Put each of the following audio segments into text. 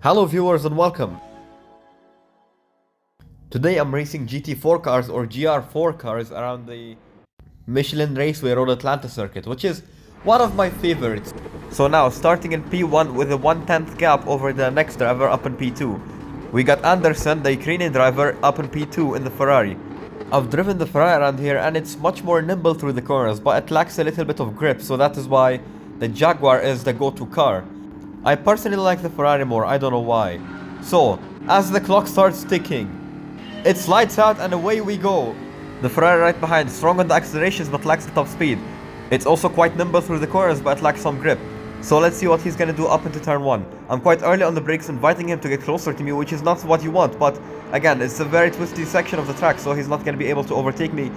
Hello viewers and welcome! Today I'm racing GT4 cars or GR4 cars around the Michelin Raceway Road Atlanta circuit, which is one of my favorites. So now, starting in P1 with a 1/10 gap over the next driver up in P2. We got Anderson, the Ukrainian driver, up in P2 in the Ferrari. I've driven the Ferrari around here and it's much more nimble through the corners, but it lacks a little bit of grip, so that is why the Jaguar is the go-to car. I personally like the Ferrari more, I don't know why. So, as the clock starts ticking, it's lights out and away we go. The Ferrari right behind, strong on the accelerations but lacks the top speed. It's also quite nimble through the corners but lacks some grip. So let's see what he's gonna do up into turn 1. I'm quite early on the brakes, inviting him to get closer to me, which is not what you want, but again, it's a very twisty section of the track, so he's not gonna be able to overtake me.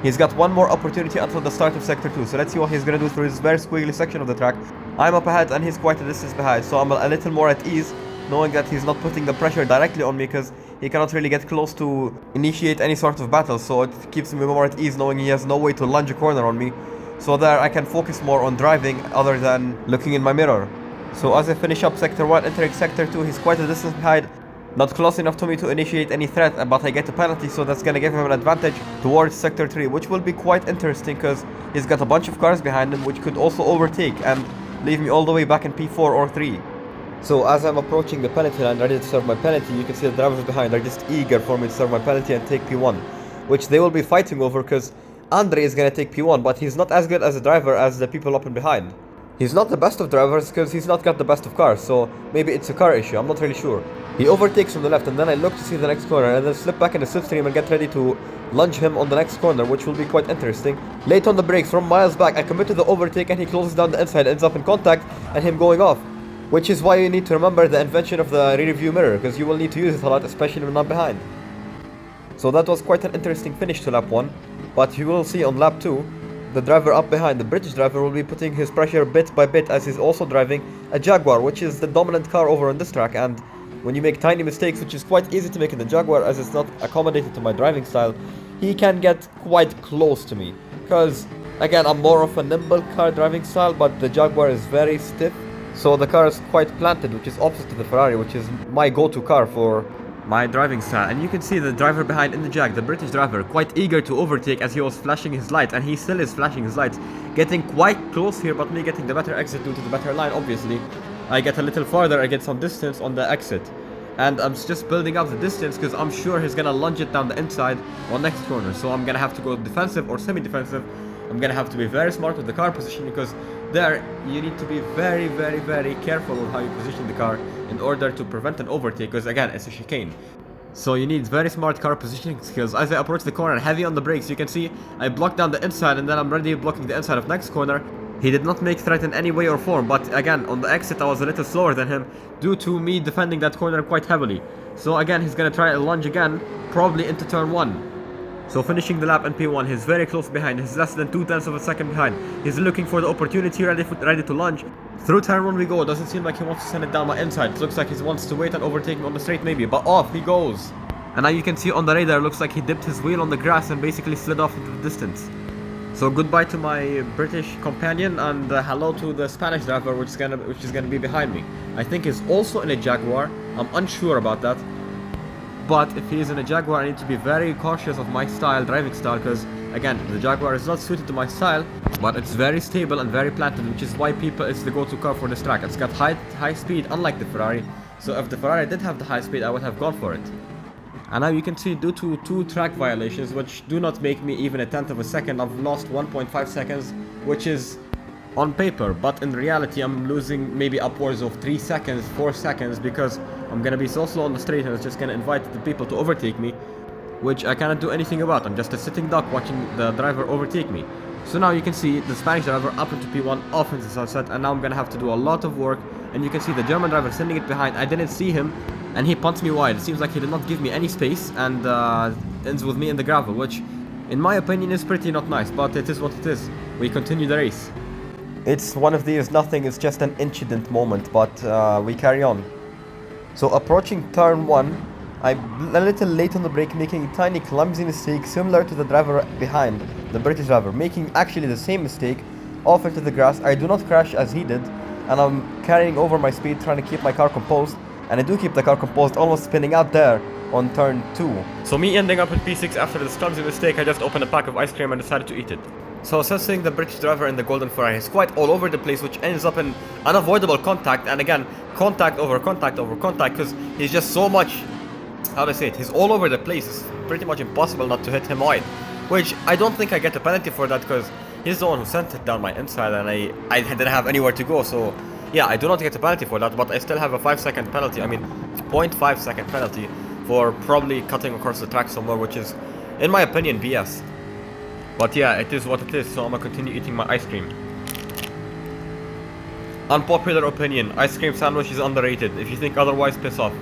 He's got one more opportunity until the start of sector 2, so let's see what he's gonna do through this very squiggly section of the track. I'm up ahead and he's quite a distance behind, so I'm a little more at ease, knowing that he's not putting the pressure directly on me, because he cannot really get close to initiate any sort of battle, so it keeps me more at ease knowing he has no way to lunge a corner on me. So there I can focus more on driving other than looking in my mirror. So as I finish up sector 1, entering sector 2, he's quite a distance behind. Not close enough to me to initiate any threat, but I get a penalty, so that's gonna give him an advantage towards sector 3, which will be quite interesting because he's got a bunch of cars behind him which could also overtake and leave me all the way back in P4 or 3. So as I'm approaching the penalty line ready to serve my penalty, you can see the drivers behind are just eager for me to serve my penalty and take P1, which they will be fighting over because Andre is gonna take P1, but he's not as good as a driver as the people up and behind. He's not the best of drivers because he's not got the best of cars, so maybe it's a car issue, I'm not really sure. He overtakes from the left and then I look to see the next corner and then slip back in the slipstream and get ready to lunge him on the next corner, which will be quite interesting. Late on the brakes from miles back, I commit to the overtake and he closes down the inside, ends up in contact and him going off. Which is why you need to remember the invention of the rear view mirror, because you will need to use it a lot, especially when not behind. So that was quite an interesting finish to lap 1, but you will see on lap 2, the driver up behind, the British driver, will be putting his pressure bit by bit as he's also driving a Jaguar, which is the dominant car over on this track, and when you make tiny mistakes, which is quite easy to make in the Jaguar as it's not accommodated to my driving style, he can get quite close to me. Because, again, I'm more of a nimble car driving style, but the Jaguar is very stiff, so the car is quite planted, which is opposite to the Ferrari, which is my go-to car for my driving style. And you can see the driver behind in the Jag, the British driver, quite eager to overtake as he was flashing his lights, and he still is flashing his lights, getting quite close here, but me getting the better exit due to the better line, obviously. I get a little farther, I get some distance on the exit, and I'm just building up the distance because I'm sure he's gonna lunge it down the inside on next corner, so I'm gonna have to go defensive or semi-defensive. I'm gonna have to be very smart with the car position, because there you need to be very careful with how you position the car in order to prevent an overtake, because again, it's a chicane. So you need very smart car positioning skills. As I approach the corner, heavy on the brakes, you can see I block down the inside and then I'm already blocking the inside of next corner. He did not make threat in any way or form, but again, on the exit I was a little slower than him due to me defending that corner quite heavily. So again, he's gonna try a lunge again, probably into turn 1. So finishing the lap in P1, he's very close behind, he's less than 0.2 of a second behind. He's looking for the opportunity, ready to lunge. Through turn 1 we go, doesn't seem like he wants to send it down my inside. It looks like he wants to wait and overtake me on the straight maybe, but off he goes. And now you can see on the radar, looks like he dipped his wheel on the grass and basically slid off into the distance. So goodbye to my British companion and hello to the Spanish driver which is gonna be behind me. I think he's also in a Jaguar, I'm unsure about that. But if he is in a Jaguar, I need to be very cautious of my driving style, because again, the Jaguar is not suited to my style, but it's very stable and very planted, which is why it's the go-to car for this track. It's got high speed, unlike the Ferrari, so if the Ferrari did have the high speed, I would have gone for it. And now you can see, due to 2 track violations, which do not make me even a 1/10 of a second, I've lost 1.5 seconds, which is on paper, but in reality I'm losing maybe upwards of 3 seconds, 4 seconds, because I'm gonna be so slow on the straight and it's just gonna invite the people to overtake me, which I cannot do anything about. I'm just a sitting duck watching the driver overtake me. So now you can see the Spanish driver up into P1, off into sunset, and now I'm gonna have to do a lot of work. And you can see the German driver sending it behind. I didn't see him, and he punts me wide. It seems like he did not give me any space, and ends with me in the gravel, which in my opinion is pretty not nice, but it is what it is. We continue the race. It's one of these, nothing, it's just an incident moment, but we carry on. So approaching turn 1, I'm a little late on the brake, making a tiny clumsy mistake similar to the driver behind, the British driver, making actually the same mistake, off into the grass. I do not crash as he did, and I'm carrying over my speed, trying to keep my car composed, and I do keep the car composed, almost spinning out there on turn 2. So me ending up in P6 after this clumsy mistake, I just opened a pack of ice cream and decided to eat it. So sensing the British driver in the golden Ferrari is quite all over the place, which ends up in unavoidable contact, and again, contact over contact over contact, because he's just so much, how do I say it, he's all over the place. It's pretty much impossible not to hit him wide, which I don't think I get a penalty for that, because he's the one who sent it down my inside, and I didn't have anywhere to go, so yeah, I do not get a penalty for that, but I still have a 5-second penalty, I mean, 0.5 second penalty for probably cutting across the track somewhere, which is, in my opinion, BS. But yeah, it is what it is, so I'm gonna continue eating my ice cream. Unpopular opinion, ice cream sandwich is underrated. If you think otherwise, piss off.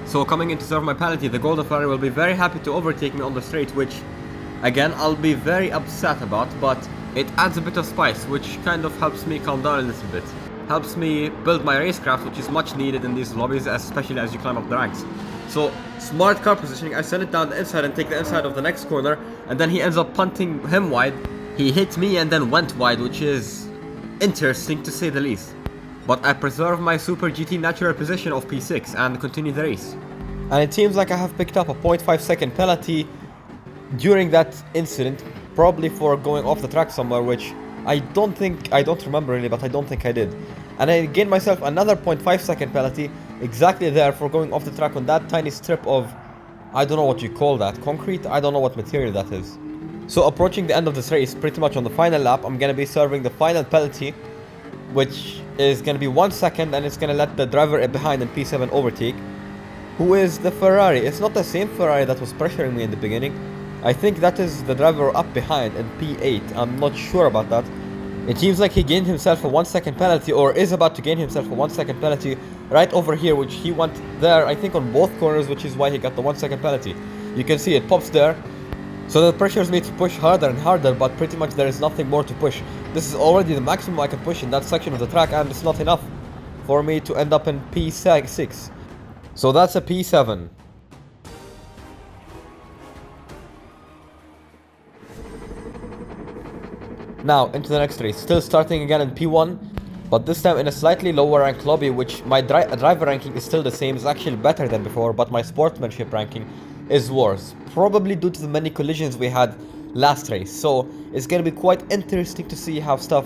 So coming in to serve my penalty, the golden Ferrari will be very happy to overtake me on the straight, which, again, I'll be very upset about, but it adds a bit of spice, which kind of helps me calm down a little bit. Helps me build my racecraft, which is much needed in these lobbies, especially as you climb up the ranks. So, smart car positioning, I send it down the inside and take the inside of the next corner, and then he ends up punting him wide. He hit me and then went wide, which is interesting to say the least. But I preserve my Super GT natural position of P6 and continue the race. And it seems like I have picked up a 0.5 second penalty during that incident, probably for going off the track somewhere, which I don't remember really, but I don't think I did. And I gained myself another 0.5 second penalty exactly there for going off the track on that tiny strip of, I don't know what you call that, concrete? I don't know what material that is. So approaching the end of this race, pretty much on the final lap, I'm gonna be serving the final penalty, which is gonna be 1 second, and it's gonna let the driver behind in P7 overtake, who is the Ferrari. It's not the same Ferrari that was pressuring me in the beginning. I think that is the driver up behind in P8. I'm not sure about that. It seems like he gained himself a 1 second penalty, or is about to gain himself a 1 second penalty right over here, which he went there, I think, on both corners, which is why he got the 1 second penalty. You can see it pops there. So that pressures me to push harder and harder, but pretty much there is nothing more to push. This is already the maximum I can push in that section of the track, and it's not enough for me to end up in P6. So that's a P7. Now, into the next race, still starting again in P1, but this time in a slightly lower rank lobby, which my driver ranking is still the same, is actually better than before, but my sportsmanship ranking is worse, probably due to the many collisions we had last race. So it's gonna be quite interesting to see how stuff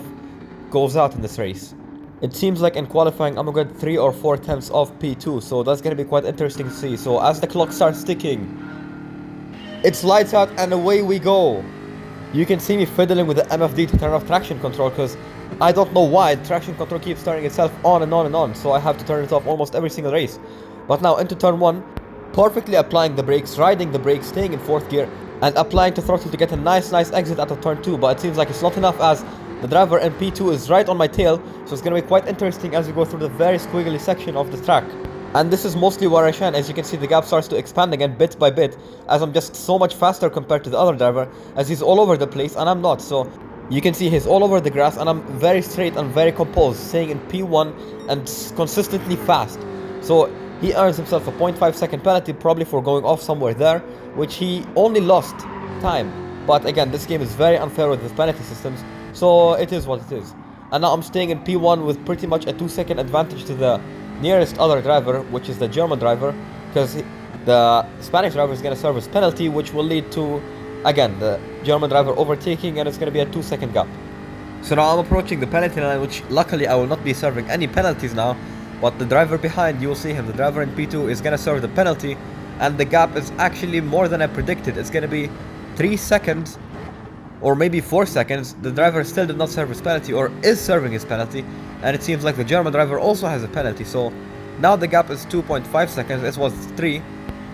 goes out in this race. It seems like in qualifying I'm gonna get 3 or 4 tenths of P2, so that's gonna be quite interesting to see. So as the clock starts ticking, it's lights out and away we go. You can see me fiddling with the MFD to turn off traction control, because I don't know why traction control keeps turning itself on and on and on, so I have to turn it off almost every single race. But now into turn 1, perfectly applying the brakes, riding the brakes, staying in 4th gear, and applying to throttle to get a nice exit out of turn 2, but it seems like it's not enough as the driver in P2 is right on my tail, so it's gonna be quite interesting as we go through the very squiggly section of the track. And this is mostly where I shine. As you can see, the gap starts to expand again bit by bit, as I'm just so much faster compared to the other driver, as he's all over the place and I'm not. So you can see he's all over the grass and I'm very straight and very composed, staying in P1 and consistently fast. So he earns himself a 0.5 second penalty, probably for going off somewhere there, which he only lost time. But again, this game is very unfair with the penalty systems, so it is what it is. And now I'm staying in P1 with pretty much a 2 second advantage to the nearest other driver, which is the German driver, because the Spanish driver is going to serve his penalty, which will lead to, again, the German driver overtaking, and it's going to be a 2 second gap. So now I'm approaching the penalty line, which luckily I will not be serving any penalties now, but the driver behind, you will see him, the driver in P2 is going to serve the penalty, and the gap is actually more than I predicted. It's going to be 3 seconds, or maybe 4 seconds. The driver still did not serve his penalty, or is serving his penalty, and it seems like the German driver also has a penalty. So now the gap is 2.5 seconds, it was 3.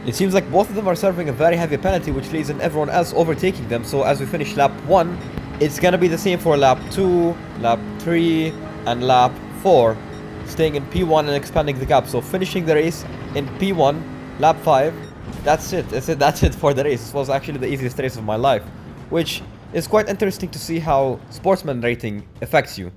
It seems like both of them are serving a very heavy penalty, which leads in everyone else overtaking them. So as we finish lap 1, it's gonna be the same for lap 2, lap 3, and lap 4, staying in P1 and expanding the gap. So finishing the race in P1, lap 5, that's it. That's it for the race. This was actually the easiest race of my life, which is quite interesting to see how sportsman rating affects you.